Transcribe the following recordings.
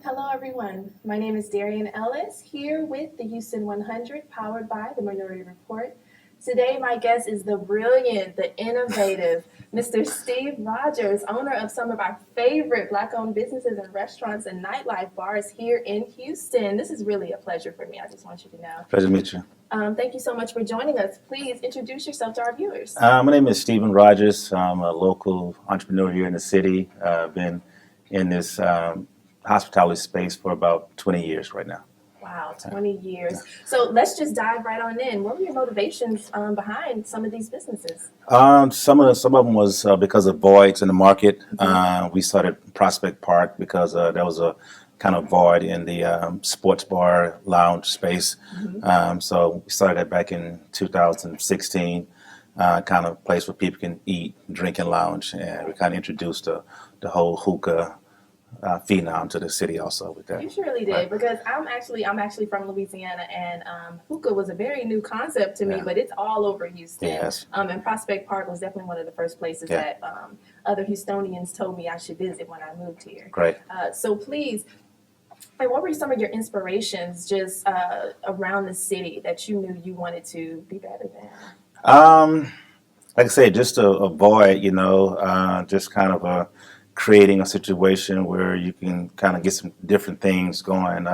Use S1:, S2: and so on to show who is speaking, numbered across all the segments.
S1: Hello, everyone. My name is Darian Ellis, here with the Houston 100, powered by the Minority Report. Today, my guest is the brilliant, the innovative Mr. Steve Rogers, owner of some of our favorite Black owned businesses and restaurants and nightlife bars here in Houston. This is really a pleasure for me. I just want you to know.
S2: Pleasure to meet you.
S1: Thank you so much for joining us. Please introduce yourself to our viewers.
S2: My name is Stephen Rogers. I'm a local entrepreneur here in the city. I've been in this hospitality space for about 20 years right now.
S1: Wow, 20 years. So let's just dive right on in. What were your motivations behind some of these businesses?
S2: Some of them was because of voids in the market. We started Prospect Park because there was a kind of void in the sports bar lounge space. So we started that back in 2016. Kind of place where people can eat, drink, and lounge, and we kind of introduced the whole hookah phenom to the city also with that.
S1: You surely did,
S2: Right.
S1: because I'm actually from Louisiana, and hookah was a very new concept to me,
S2: Yeah.
S1: but it's all over Houston.
S2: Yes.
S1: And Prospect Park was definitely one of the first places
S2: Yeah.
S1: that other Houstonians told me I should visit when I moved here.
S2: Great.
S1: So please, like, what were some of your inspirations just around the city that you knew you wanted to be better than?
S2: Like I said, just to avoid, just kind of creating a situation where you can kind of get some different things going.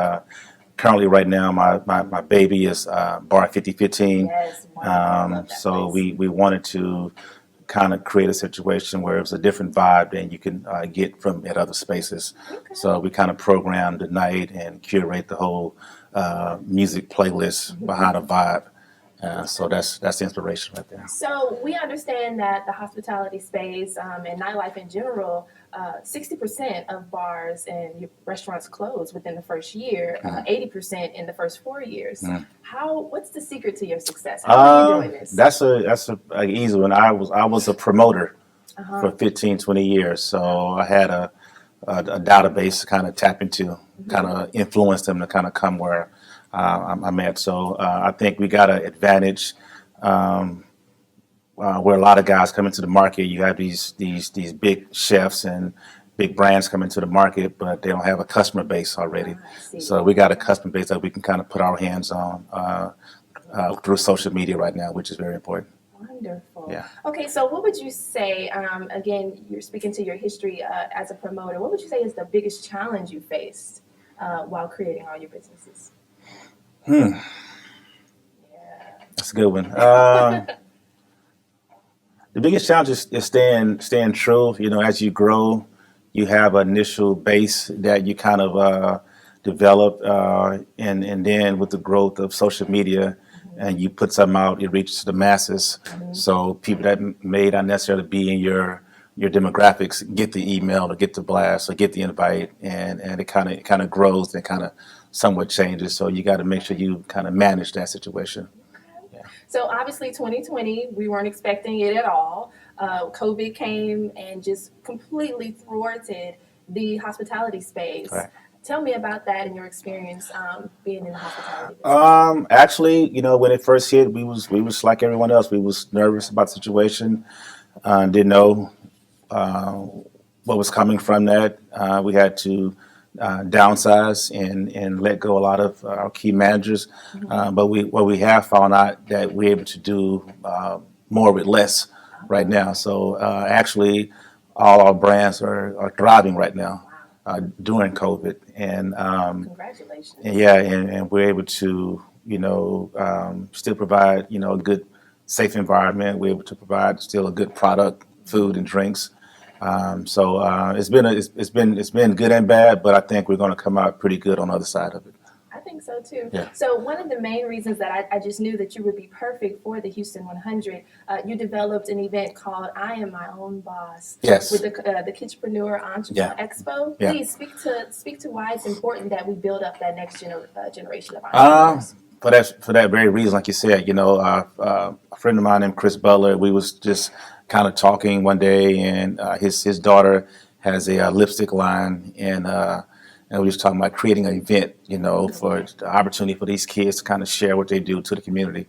S2: Currently, right now, my baby is Bar 5015.
S1: Yes, wonderful. I love that
S2: So
S1: place.
S2: we wanted to kind of create a situation where it's a different vibe than you can get from at other spaces.
S1: Okay.
S2: So we kind of program the night and curate the whole music playlist behind a vibe. So that's the inspiration right there.
S1: So we understand that the hospitality space and nightlife in general, 60% of bars and restaurants close within the first year, 80% in the first 4 years. What's the secret to your success? How are you doing this?
S2: That's a easy one. I was a promoter
S1: Uh-huh.
S2: for 15, 20 years, so I had a database to kind of tap into, kind of influence them to kind of come where I'm at. So I think we got an advantage where a lot of guys come into the market. You have these big chefs and big brands come into the market, but they don't have a customer base already.
S1: I see.
S2: So we got a customer base that we can kind of put our hands on through social media right now, which is very important.
S1: Wonderful.
S2: Yeah.
S1: Okay, so what would you say, again, you're speaking to your history as a promoter, what would you say is the biggest challenge you faced while creating all your businesses?
S2: Hmm,
S1: Yeah.
S2: that's a good one. The biggest challenge is staying true. As you grow, you have an initial base that you kind of develop, and then with the growth of social media, and you put something out, it reaches the masses. So people that may not necessarily be in your demographics get the email or get the blast or get the invite, and it kind of grows and kind of somewhat changes. So you got to make sure you kind of manage that situation. Yeah.
S1: So obviously, 2020, we weren't expecting it at all. COVID came and just completely thwarted the hospitality space.
S2: Right.
S1: Tell me about that and your experience being in the hospitality business.
S2: Actually, when it first hit, we was like everyone else. We was nervous about the situation, didn't know what was coming from that. We had to downsize and let go a lot of our key managers. But what we have found out that we're able to do more with less right now. So actually, all our brands are thriving right now during COVID,
S1: Congratulations.
S2: and yeah, and we're able to still provide a good safe environment. We're able to provide still a good product, food and drinks. So it's been good and bad, but I think we're going to come out pretty good on the other side of it.
S1: I think so too.
S2: Yeah.
S1: So one of the main reasons that I just knew that you would be perfect for the Houston 100, you developed an event called "I Am My Own Boss"
S2: Yes.
S1: with the Kitchpreneur Entrepreneur
S2: Yeah.
S1: Expo.
S2: Yeah.
S1: Please speak to why it's important that we build up that next generation of
S2: Um,
S1: entrepreneurs.
S2: for that very reason, like you said, a friend of mine named Chris Butler, we was just kind of talking one day, and his daughter has a lipstick line, and we're just talking about creating an event, for the opportunity for these kids to kind of share what they do to the community.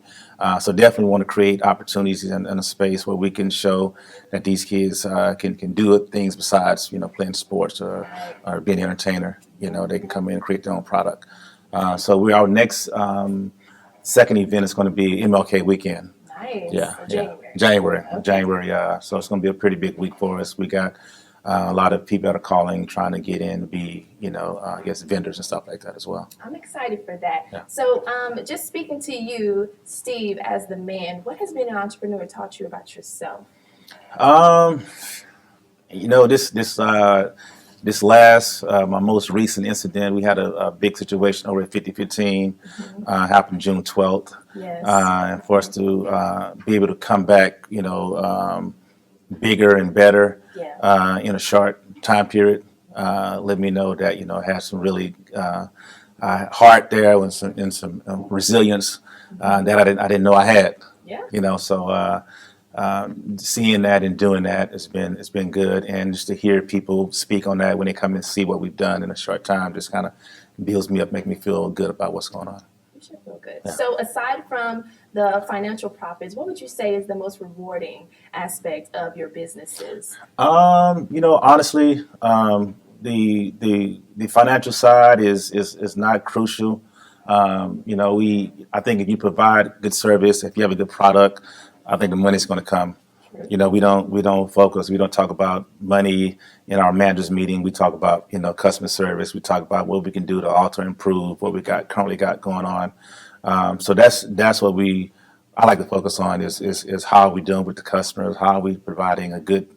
S2: So definitely want to create opportunities in a space where we can show that these kids can do things besides, playing sports or being an entertainer. They can come in and create their own product. So our next second event is going to be MLK weekend.
S1: Nice.
S2: Yeah,
S1: So
S2: yeah.
S1: January.
S2: January,
S1: Okay.
S2: January. So it's going to be a pretty big week for us. We got a lot of people that are calling, trying to get in, to be, I guess, vendors and stuff like that as well.
S1: I'm excited for that.
S2: Yeah.
S1: So, just speaking to you, Steve, as the man, what has being an entrepreneur taught you about yourself?
S2: Um, this last my most recent incident, we had a big situation over at 5015, happened June 12th,
S1: Yes.
S2: and for us to be able to come back, bigger and better
S1: Yeah.
S2: in a short time period. Let me know that I had some really heart there and some resilience that I didn't know I had.
S1: Yeah.
S2: So seeing that and doing that it's been good, and just to hear people speak on that when they come and see what we've done in a short time just kind of builds me up, make me feel good about what's going on.
S1: You should feel good.
S2: Yeah.
S1: So, aside from the financial profits, what would you say is the most rewarding aspect of your businesses?
S2: Honestly, the financial side is not crucial. I think if you provide good service, if you have a good product, I think the money's going to come.
S1: True.
S2: We don't talk about money in our managers meeting. We talk about, customer service. We talk about what we can do to alter, improve what we currently got going on. So that's what I like to focus on is how are we doing with the customers? How are we providing a good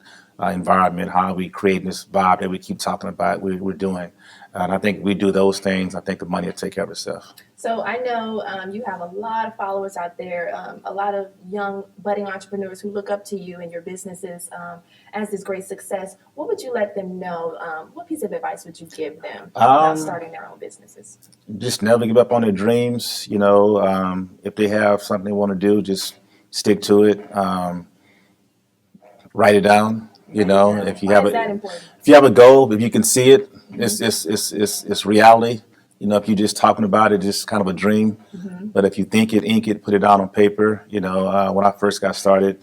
S2: environment? How are we creating this vibe that we keep talking about? We're doing, and I think if we do those things, I think the money will take care of itself.
S1: So I know you have a lot of followers out there, a lot of young budding entrepreneurs who look up to you and your businesses as this great success. What would you let them know? What piece of advice would you give them about starting their own businesses?
S2: Just never give up on their dreams. If they have something they want to do, just stick to it. Write it down. If you
S1: Why
S2: have
S1: is that
S2: a
S1: important?
S2: if you have a goal, if you can see it, it's reality. If you're just talking about it, just kind of a dream. But if you think it, ink it, put it down on paper. When I first got started,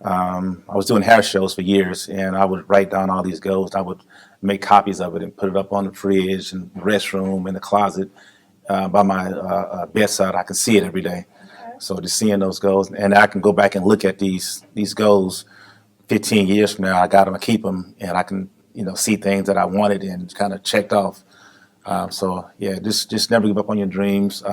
S2: I was doing hair shows for years, and I would write down all these goals. I would make copies of it and put it up on the fridge and restroom in the closet by my bedside. I can see it every day.
S1: Okay.
S2: So just seeing those goals, and I can go back and look at these goals 15 years from now. I got them, I keep them, and I can see things that I wanted and kind of checked off. So yeah, just never give up on your dreams.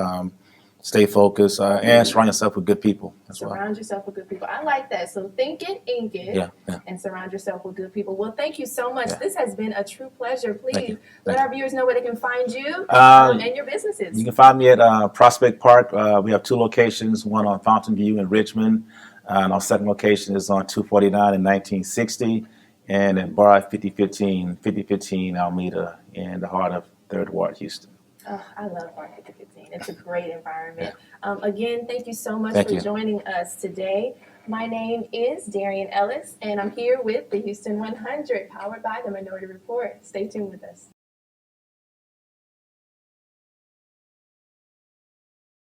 S2: Stay focused and surround yourself with good people as well.
S1: Surround yourself with good people. I like that. So think it, ink it,
S2: Yeah.
S1: and surround yourself with good people. Well, thank you so much.
S2: Yeah.
S1: This has been a true pleasure. Please
S2: you.
S1: let our viewers know where they can find you
S2: Um,
S1: and your businesses.
S2: You can find me at Prospect Park. We have two locations, one on Fountain View in Richmond, and our second location is on 249 and 1960, and at Bar 5015 Alameda in the heart of Third Ward, Houston.
S1: Oh, I love Bar 5015. It's a great environment. Again, thank you so much
S2: Thank
S1: for
S2: you.
S1: joining us today. My name is Darian Ellis, and I'm here with the Houston 100, powered by the Minority Report. Stay tuned with us.